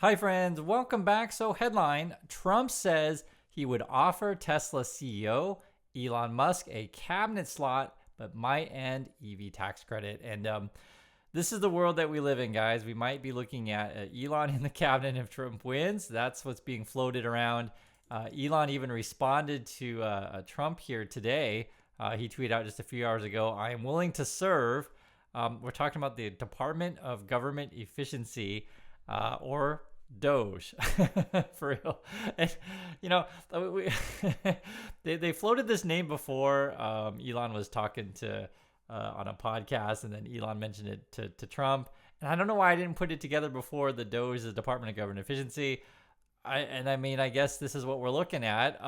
Hi, friends. Welcome back. So, headline: Trump says he would offer Tesla CEO Elon Musk a cabinet slot, but might end EV tax credit. And this is the world that we live in, guys. We might be looking at Elon in the cabinet if Trump wins. That's what's being floated around. Elon even responded to Trump here today. He tweeted out just a few hours ago, "I am willing to serve." We're talking about the Department of Government Efficiency, or DOGE, for real. And, we, they floated this name before. Elon was talking to on a podcast, and then Elon mentioned it to Trump. And I don't know why I didn't put it together before. The DOGE is the Department of Government Efficiency. I guess this is what we're looking at.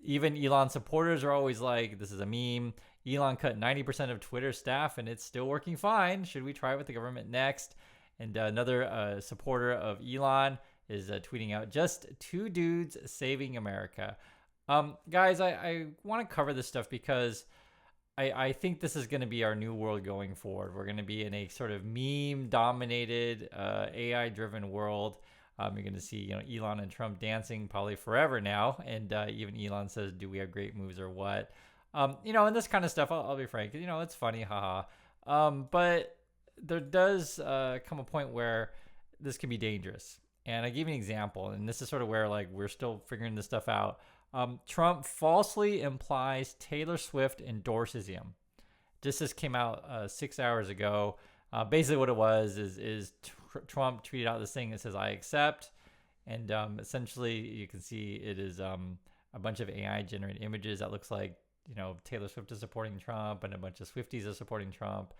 Even Elon supporters are always like, this is a meme. Elon cut 90% of Twitter staff, and it's still working fine. Should we try it with the government next? And another supporter of Elon is tweeting out, "Just two dudes saving America." Guys, I want to cover this stuff because I think this is going to be our new world going forward. We're going to be in a sort of meme-dominated, AI-driven world. You're going to see, Elon and Trump dancing probably forever now. And even Elon says, "Do we have great moves or what?" And this kind of stuff. I'll be frank. It's funny, haha. But there does come a point where this can be dangerous. And I give you an example, and this is sort of where we're still figuring this stuff out. Trump falsely implies Taylor Swift endorses him. This came out 6 hours ago. Basically what it was is Trump tweeted out this thing that says, "I accept." And essentially you can see it is a bunch of AI generated images that looks like, Taylor Swift is supporting Trump and a bunch of Swifties are supporting Trump.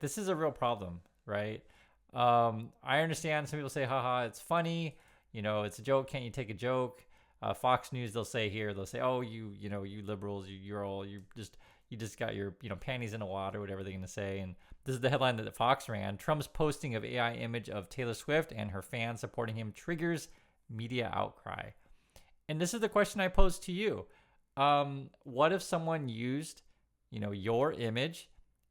This is a real problem, right? I understand some people say, haha, it's funny, it's a joke, can't you take a joke? Fox News, they'll say, "Oh, you liberals, you just got your panties in a wad," or whatever they're gonna say. And this is the headline that Fox ran: "Trump's posting of AI image of Taylor Swift and her fans supporting him triggers media outcry." And this is the question I pose to you. What if someone used your image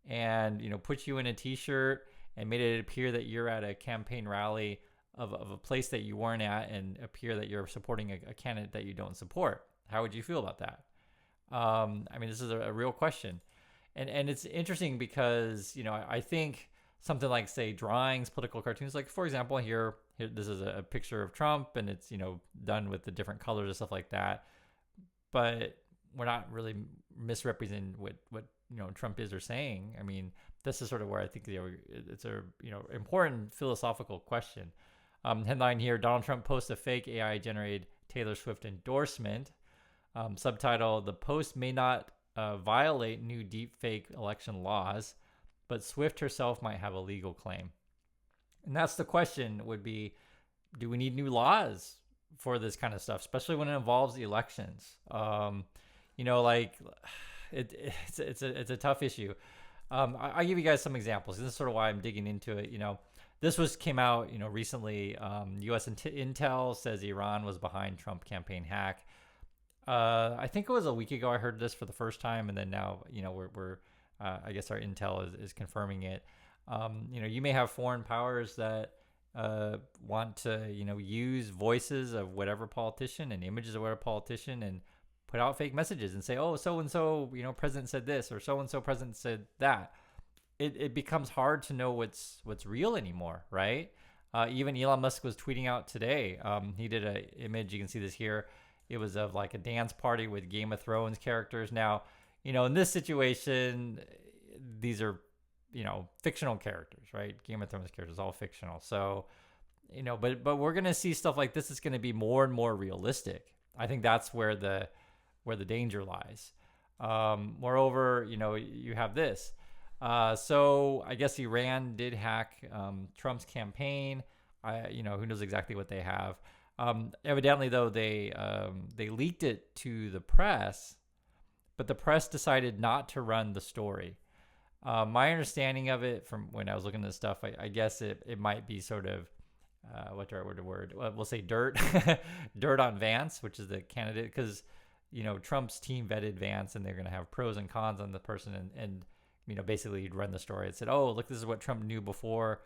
and put you in a t-shirt and made it appear that you're at a campaign rally of a place that you weren't at, and appear that you're supporting a candidate that you don't support? How would you feel about that? This is a real question. And it's interesting because I think something like, say, drawings, political cartoons, like, for example, here this is a picture of Trump, and it's done with the different colors and stuff like that, but we're not really misrepresenting what Trump is or saying. This is sort of where I think it's a important philosophical question. Headline here: Donald Trump posts a fake AI generated Taylor Swift endorsement. Subtitle: The post may not violate new deepfake election laws, but Swift herself might have a legal claim. And that's the question, would be, do we need new laws for this kind of stuff, especially when it involves the elections? It's a tough issue. I'll give you guys some examples. This is sort of why I'm digging into it. This came out recently. U.S. Intel says Iran was behind Trump campaign hack. I think it was a week ago I heard this for the first time, and then now we're I guess our intel is confirming it. You may have foreign powers that want to use voices of whatever politician and images of whatever politician and put out fake messages and say, "Oh, so and so president said this, or so and so president said that." It becomes hard to know what's real anymore, right? Even Elon Musk was tweeting out today. He did an image, you can see this here. It was of like a dance party with Game of Thrones characters. Now, in this situation, these are fictional characters, right? Game of Thrones characters, all fictional. So but we're gonna see stuff like this is gonna be more and more realistic. I think that's where the danger lies. Moreover, you have this. So I guess Iran did hack Trump's campaign. Who knows exactly what they have. Evidently, though, they leaked it to the press, but the press decided not to run the story. My understanding of it from when I was looking at this stuff, I guess it might be sort of, what's our word? We'll say dirt, dirt on Vance, which is the candidate, because Trump's team vetted Vance, and they're going to have pros and cons on the person, and basically you'd run the story. It said, "Oh, look, this is what Trump knew before.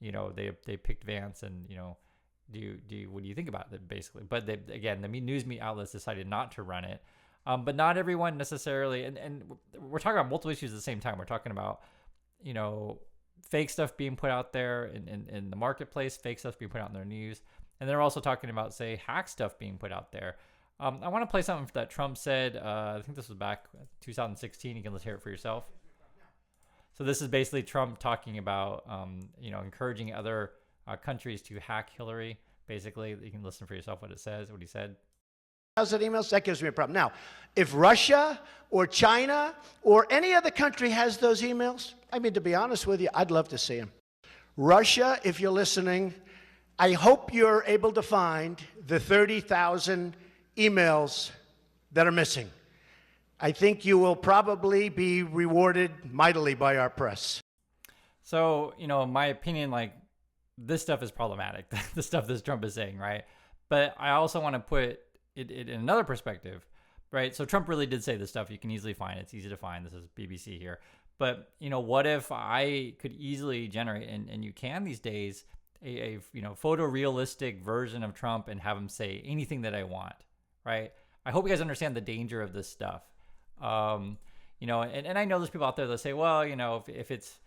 They picked Vance, and what do you think about it, basically? But again, the news media outlets decided not to run it. But not everyone necessarily, and we're talking about multiple issues at the same time. We're talking about, fake stuff being put out there in the marketplace, fake stuff being put out in their news. And they're also talking about, say, hack stuff being put out there. I want to play something that Trump said. I think this was back 2016. You can let's hear it for yourself. So this is basically Trump talking about, encouraging other countries to hack Hillary. Basically, you can listen for yourself what he said. Emails, that gives me a problem. Now, if Russia or China or any other country has those emails, to be honest with you, I'd love to see them. Russia, if you're listening, I hope you're able to find the 30,000 emails that are missing. I think you will probably be rewarded mightily by our press. So, in my opinion, this stuff is problematic, the stuff that Trump is saying, right? But I also want to put it in another perspective, right? So Trump really did say this stuff. You can easily find it. It's easy to find. This is BBC here. But, what if I could easily generate, and you can these days, a photorealistic version of Trump and have him say anything that I want, right? I hope you guys understand the danger of this stuff. And I know there's people out there that say, well, if it's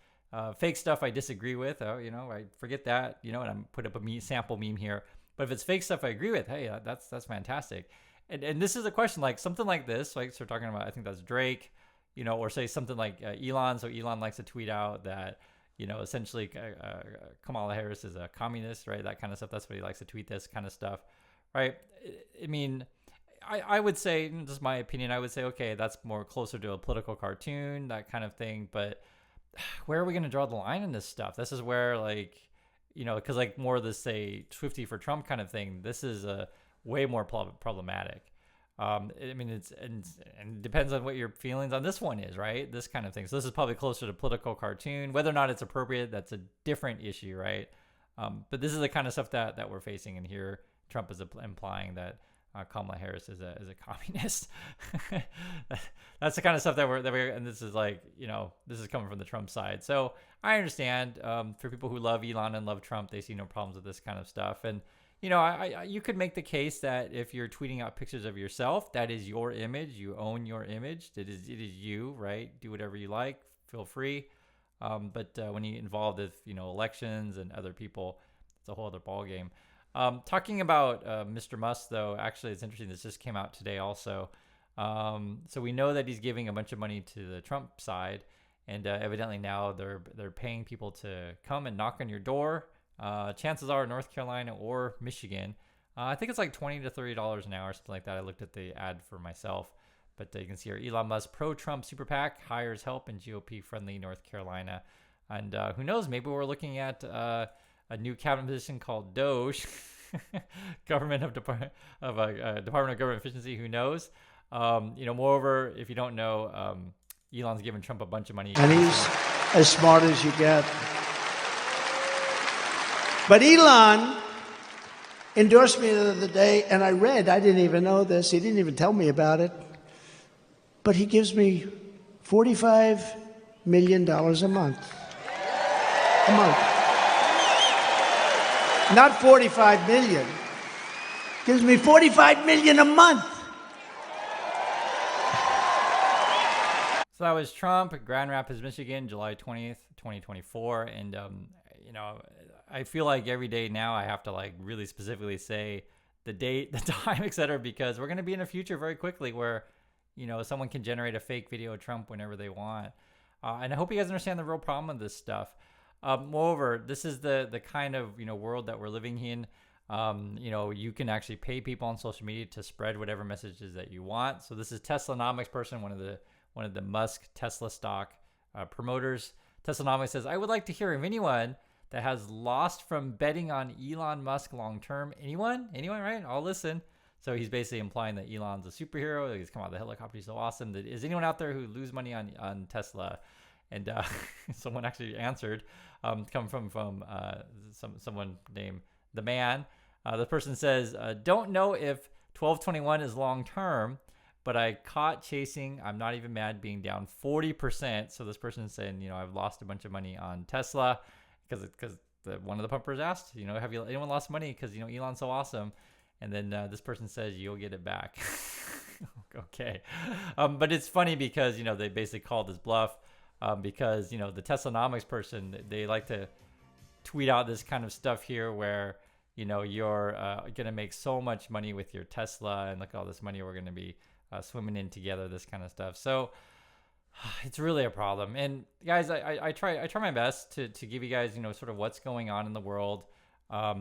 fake stuff I disagree with, I forget that, and I'm put up a sample meme here. But if it's fake stuff I agree with, hey, that's fantastic. And this is a question, like something like this, like so we're talking about, I think that's Drake, or say something like Elon. So Elon likes to tweet out that, essentially Kamala Harris is a communist, right? That kind of stuff. That's what he likes to tweet, this kind of stuff, right? I would say, this is my opinion, I would say, okay, that's more closer to a political cartoon, that kind of thing. But where are we going to draw the line in this stuff? This is where because more of this, say, Swifty for Trump kind of thing, this is a way more problematic. It depends on what your feelings on this one is, right? This kind of thing. So this is probably closer to political cartoon. Whether or not it's appropriate, that's a different issue, right? But this is the kind of stuff that we're facing, and here Trump is implying that Kamala Harris is a communist. That's the kind of stuff that we're and this is this is coming from the Trump side. So I understand for people who love Elon and love Trump, they see no problems with this kind of stuff. And you could make the case that if you're tweeting out pictures of yourself, that is your image. You own your image. It is you, right? Do whatever you like. Feel free. But when you involve with elections and other people, it's a whole other ballgame. Talking about Mr. Musk, though, actually, it's interesting. This just came out today also. So we know that he's giving a bunch of money to the Trump side, and evidently now they're paying people to come and knock on your door. Chances are North Carolina or Michigan. I think it's like $20 to $30 an hour, something like that. I looked at the ad for myself. But you can see here, Elon Musk pro-Trump super PAC hires help in GOP-friendly North Carolina. And who knows, maybe we're looking at a new cabinet position called DOGE, Department of Government Efficiency. Who knows? Moreover, if you don't know, Elon's giving Trump a bunch of money. And he's as smart as you get. But Elon endorsed me the other day, and I didn't even know this. He didn't even tell me about it. But he gives me $45 million a month. A month. Not 45 million. Gives me 45 million a month. So that was Trump, Grand Rapids, Michigan, July 20th, 2024. And, I feel like every day now I have to really specifically say the date, the time, etc., because we're going to be in a future very quickly where, someone can generate a fake video of Trump whenever they want. And I hope you guys understand the real problem with this stuff. Moreover, this is the kind of, world that we're living in. You can actually pay people on social media to spread whatever messages that you want. So this is Teslanomics person, one of the Musk Tesla stock promoters. Teslanomics says, I would like to hear of anyone that has lost from betting on Elon Musk long-term. Anyone, right? I'll listen. So he's basically implying that Elon's a superhero. He's come out of the helicopter. He's so awesome. Is anyone out there who lose money on Tesla? And someone actually answered, come from someone named The Man. The person says, don't know if 1221 is long-term, but I caught chasing. I'm not even mad being down 40%. So this person is saying, I've lost a bunch of money on Tesla because one of the pumpers asked, have you anyone lost money because Elon's so awesome, and then this person says you'll get it back. Okay, but it's funny because they basically called this bluff because the Teslanomics person, they like to tweet out this kind of stuff here where you're gonna make so much money with your Tesla, and look at all this money we're gonna be swimming in together, this kind of stuff. So it's really a problem. And guys, I try my best to give you guys sort of what's going on in the world.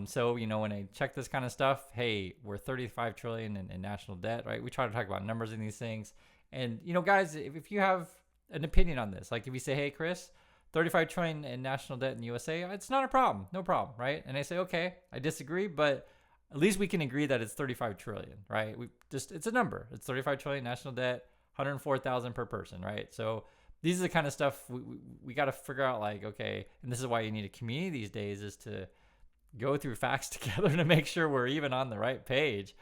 So when I check this kind of stuff, hey, we're 35 trillion in national debt, right? We try to talk about numbers in these things. And guys, if you have an opinion on this, like if you say, hey Chris, 35 trillion in national debt in the USA, it's not a problem, no problem, right? And I say, okay, I disagree, but at least we can agree that it's 35 trillion, right? It's a number. It's 35 trillion national debt, 104,000 per person, right? So these are the kind of stuff we got to figure out, like, okay, and this is why you need a community these days, is to go through facts together to make sure we're even on the right page.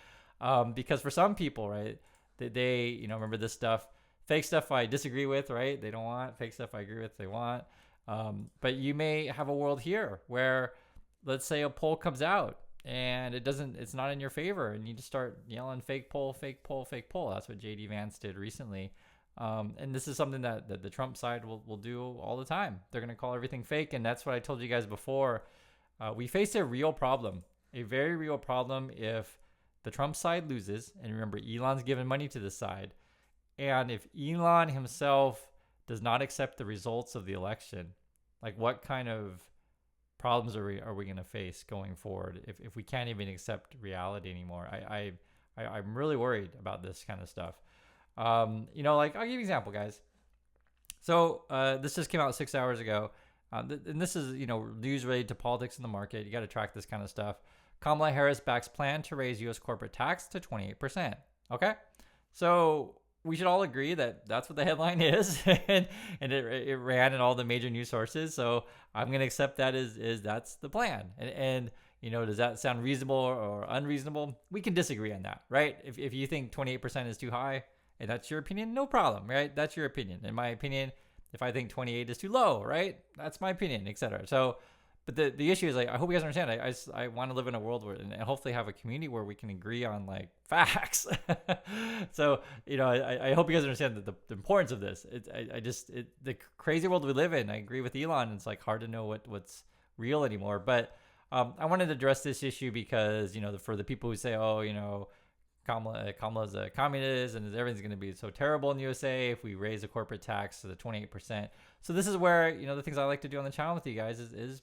Because for some people, right, they remember this stuff, fake stuff I disagree with, right? They don't want fake stuff I agree with, they want. But you may have a world here where, let's say a poll comes out and it's not in your favor, and you just start yelling fake poll, fake poll, fake poll. That's what JD Vance did recently. And this is something that the Trump side will do all the time. They're going to call everything fake. And that's what I told you guys before. We face a real problem, a very real problem if the Trump side loses. And remember, Elon's giving money to this side. And if Elon himself does not accept the results of the election, like what kind of problems are we going to face going forward if we can't even accept reality anymore? I'm really worried about this kind of stuff. Like I'll give you an example, guys. So this just came out 6 hours ago. And this is, news related to politics in the market. You got to track this kind of stuff. Kamala Harris backs plan to raise U.S. corporate tax to 28%. Okay? So we should all agree that that's what the headline is, and it ran in all the major news sources. So I'm going to accept that is that's the plan. And does that sound reasonable or unreasonable? We can disagree on that, right? If you think 28% is too high and that's your opinion, no problem, right? That's your opinion. In my opinion, if I think 28 is too low, right? That's my opinion, etc. So, but the issue is, like, I hope you guys understand. I want to live in a world where, and hopefully have a community where we can agree on like facts. So, I hope you guys understand the importance of this. The crazy world we live in. I agree with Elon. It's like hard to know what's real anymore. But I wanted to address this issue because for the people who say, Kamala's a communist and everything's going to be so terrible in the USA if we raise the corporate tax to the 28%. So this is where, the things I like to do on the channel with you guys is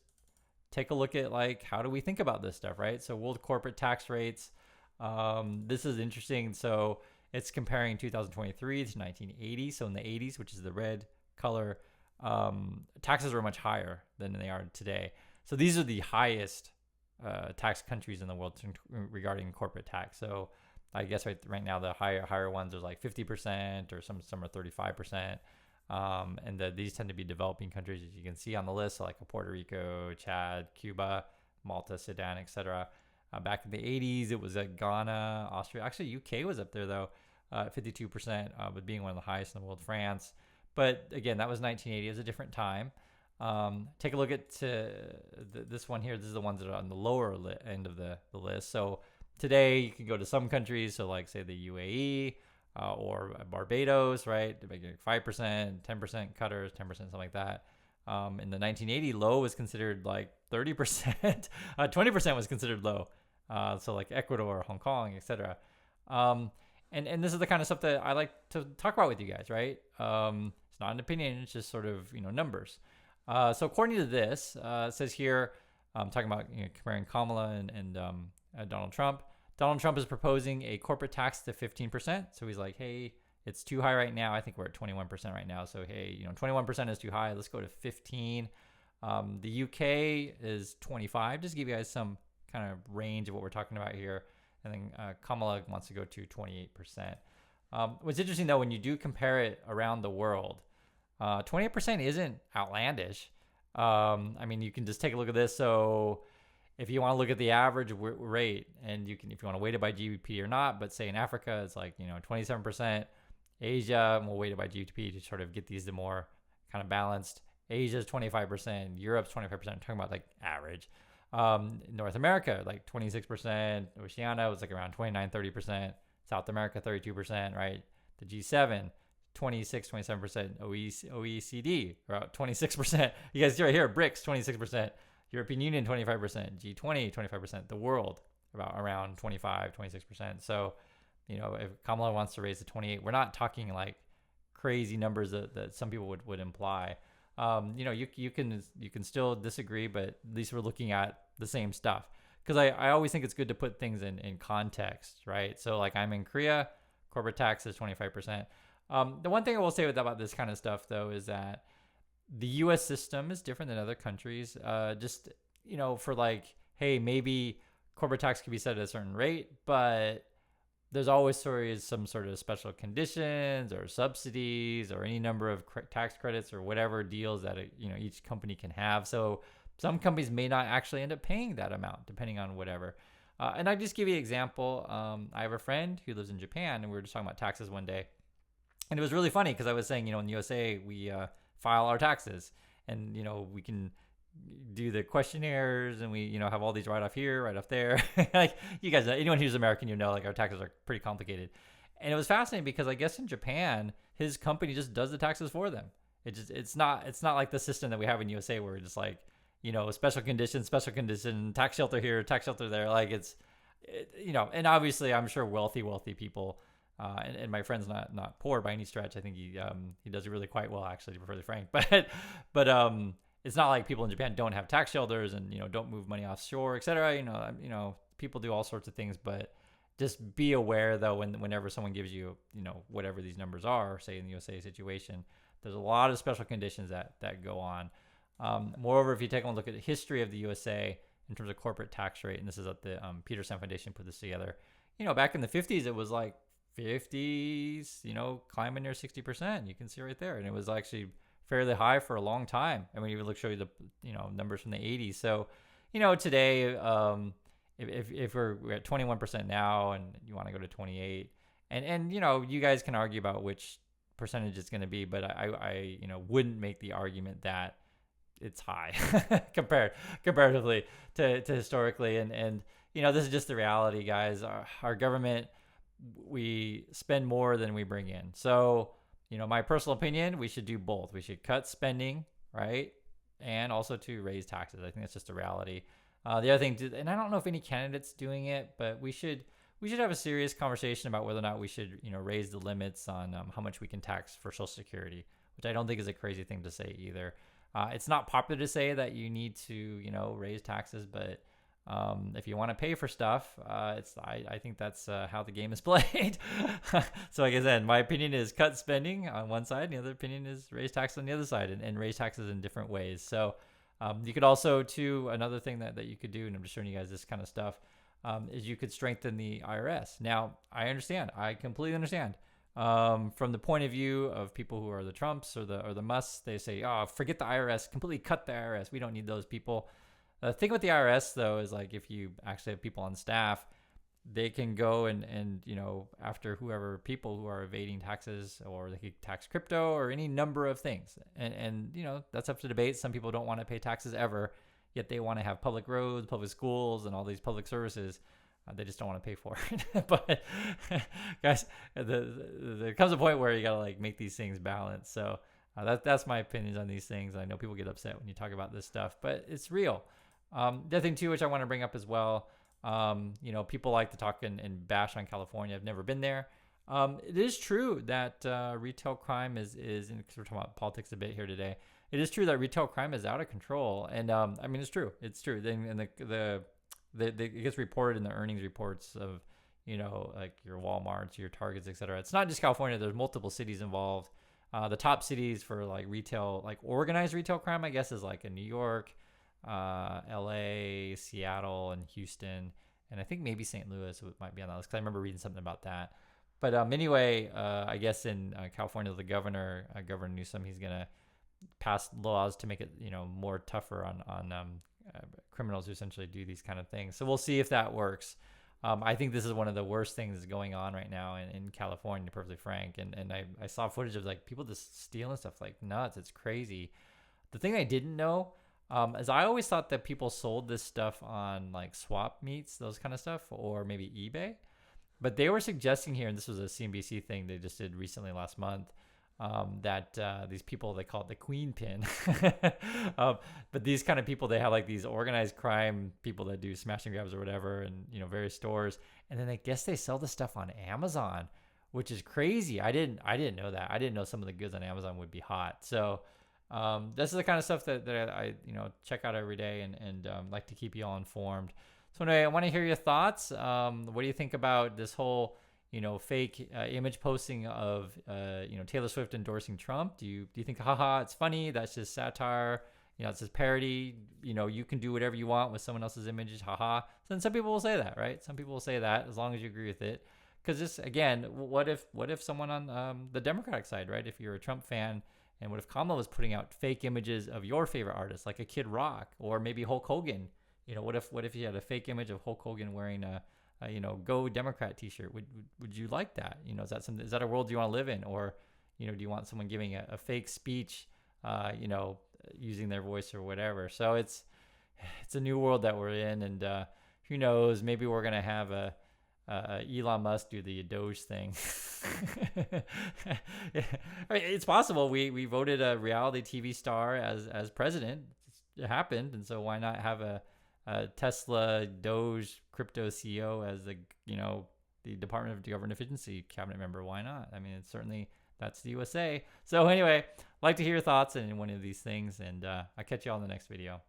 take a look at, like, how do we think about this stuff, right? So world corporate tax rates. This is interesting. So it's comparing 2023 to 1980. So in the 80s, which is the red color, taxes were much higher than they are today. So these are the highest tax countries in the world regarding corporate tax. So I guess right now the higher ones are like 50%, or some are 35%. And these tend to be developing countries, as you can see on the list, like Puerto Rico, Chad, Cuba, Malta, Sudan, etc. Back in the 80s, it was Ghana, Austria. Actually, UK was up there though, 52%, but being one of the highest in the world. France, but again, that was 1980. It was a different time. Take a look at this one here. This is the ones that are on the lower end of the list. So today you can go to some countries, so like say the UAE or Barbados, right? They're making 5%, 10% cutters, 10%, something like that. In the 1980, low was considered like 30%, 20% was considered low. So like Ecuador, Hong Kong, etc. And this is the kind of stuff that I like to talk about with you guys, right? It's not an opinion, it's just sort of numbers. So according to this, it says here, talking about comparing Kamala and Donald Trump. Donald Trump is proposing a corporate tax to 15%. So he's like, hey, it's too high right now. I think we're at 21% right now. So hey, 21% is too high. Let's go to 15. The UK is 25. Just to give you guys some kind of range of what we're talking about here. And then Kamala wants to go to 28%. What's interesting though, when you do compare it around the world, 28% isn't outlandish. I mean, you can just take a look at this. So if you want to look at the average rate, and if you want to weight it by GDP or not, but say in Africa, it's like, 27%. Asia, we'll weight it by GDP to sort of get these to more kind of balanced. Asia's 25%, Europe's 25%. I'm talking about like average. North America, like 26%. Oceania was like around 29, 30%. South America, 32%, right? The G7, 26, 27%. OECD, about 26%. You guys see right here, BRICS, 26%. European Union, 25%. G20, 25%. The world, about around 25, 26%. So, if Kamala wants to raise to 28, we're not talking like crazy numbers that some people would imply. You can still disagree, but at least we're looking at the same stuff. Because I always think it's good to put things in context, right? So like I'm in Korea, corporate tax is 25%. The one thing I will say about this kind of stuff though is that the U.S. system is different than other countries. For like, hey, maybe corporate tax could be set at a certain rate, but there's always some sort of special conditions or subsidies or any number of tax credits or whatever deals that each company can have. So some companies may not actually end up paying that amount depending on whatever. And I just give you an example. I have a friend who lives in Japan, and we were just talking about taxes one day, and it was really funny because I was saying, in the USA we file our taxes, and we can do the questionnaires, and we have all these right off here, right off there. Like you guys, anyone who's American, like our taxes are pretty complicated. And it was fascinating because I guess in Japan, his company just does the taxes for them. It's not like the system that we have in USA where it's just like special condition, tax shelter here, tax shelter there. Like and obviously I'm sure wealthy people. And my friend's not poor by any stretch. I think he does really quite well, actually, to be perfectly frank. But it's not like people in Japan don't have tax shelters and don't move money offshore, etc. People do all sorts of things, but just be aware though whenever someone gives you whatever these numbers are, say in the USA situation, there's a lot of special conditions that go on. Moreover, if you take a look at the history of the USA in terms of corporate tax rate, and this is at the Peterson Foundation put this together, back in the 50s it was like 50s, climbing near 60%. You can see right there, and it was actually fairly high for a long time. I mean, even show you the numbers from the 80s. So today if we're at 21% now and you want to go to 28, and you guys can argue about which percentage it's going to be, but I wouldn't make the argument that it's high comparatively to historically, and this is just the reality, guys. Our government, we spend more than we bring in. So my personal opinion, we should do both. We should cut spending, right? And also to raise taxes. I think that's just a reality. The other thing, and I don't know if any candidate's doing it, but we should have a serious conversation about whether or not we should, raise the limits on how much we can tax for Social Security, which I don't think is a crazy thing to say either. It's not popular to say that you need to, raise taxes, but if you want to pay for stuff, I think that's how the game is played. So like I said, my opinion is cut spending on one side, and the other opinion is raise taxes on the other side, and raise taxes in different ways. So you could also, another thing that you could do, and I'm just showing you guys this kind of stuff, is you could strengthen the IRS. Now, I completely understand. From the point of view of people who are the Trumps or the Musks, they say, oh, forget the IRS, completely cut the IRS. We don't need those people. The thing with the IRS, though, is like if you actually have people on staff, they can go and after whoever people who are evading taxes, or they could tax crypto or any number of things. And that's up to debate. Some people don't want to pay taxes ever, yet they want to have public roads, public schools, and all these public services. They just don't want to pay for it. But guys, there comes a point where you got to make these things balance. So that's my opinions on these things. I know people get upset when you talk about this stuff, but it's real. The other thing too, which I want to bring up as well, people like to talk and bash on California. I've never been there. It is true that retail crime is we're talking about politics a bit here today. It is true that retail crime is out of control, and it's true. It's true. And it gets reported in the earnings reports of like your Walmarts, your Targets, etc. It's not just California. There's multiple cities involved. The top cities for retail, organized retail crime, I guess, is in New York, LA, Seattle, and Houston, and I think maybe St. Louis might be on that list, because I remember reading something about that. But anyway, I guess in California, the Governor Newsom, he's gonna pass laws to make it more tougher on criminals who essentially do these kind of things. So we'll see if that works. I think this is one of the worst things that's going on right now in California, to be perfectly frank. And I saw footage of people just stealing stuff like nuts. It's crazy. The thing I didn't know is I always thought that people sold this stuff on like swap meets, those kind of stuff, or maybe eBay. But they were suggesting here, and this was a CNBC thing they just did recently last month, that these people, they call it the queen pin. But these kind of people, they have like these organized crime people that do smash and grabs or whatever, and various stores. And then I guess they sell the stuff on Amazon, which is crazy. I didn't know that. I didn't know some of the goods on Amazon would be hot. So this is the kind of stuff that I check out every day and like to keep you all informed. So anyway, I want to hear your thoughts. What do you think about this whole, fake image posting of, Taylor Swift endorsing Trump? Do you think, haha, it's funny, that's just satire, it's just parody, you can do whatever you want with someone else's images, haha. So then some people will say that, right? Some people will say that as long as you agree with it. Because this, again, what if someone on the Democratic side, right? If you're a Trump fan, and what if Kamala was putting out fake images of your favorite artist, like a Kid Rock or maybe Hulk Hogan? What if you had a fake image of Hulk Hogan wearing a Go Democrat T-shirt? Would you like that? Is that a world you want to live in, or do you want someone giving a fake speech, using their voice or whatever? So it's a new world that we're in, and who knows? Maybe we're gonna have a Elon Musk do the DOGE thing. It's possible. We voted a reality TV star as president. It happened, and so why not have a Tesla Doge crypto CEO as the Department of Government Efficiency cabinet member? Why not? I mean, it's certainly, that's the USA. So anyway, like to hear your thoughts on one of these things, and I'll catch you all in the next video.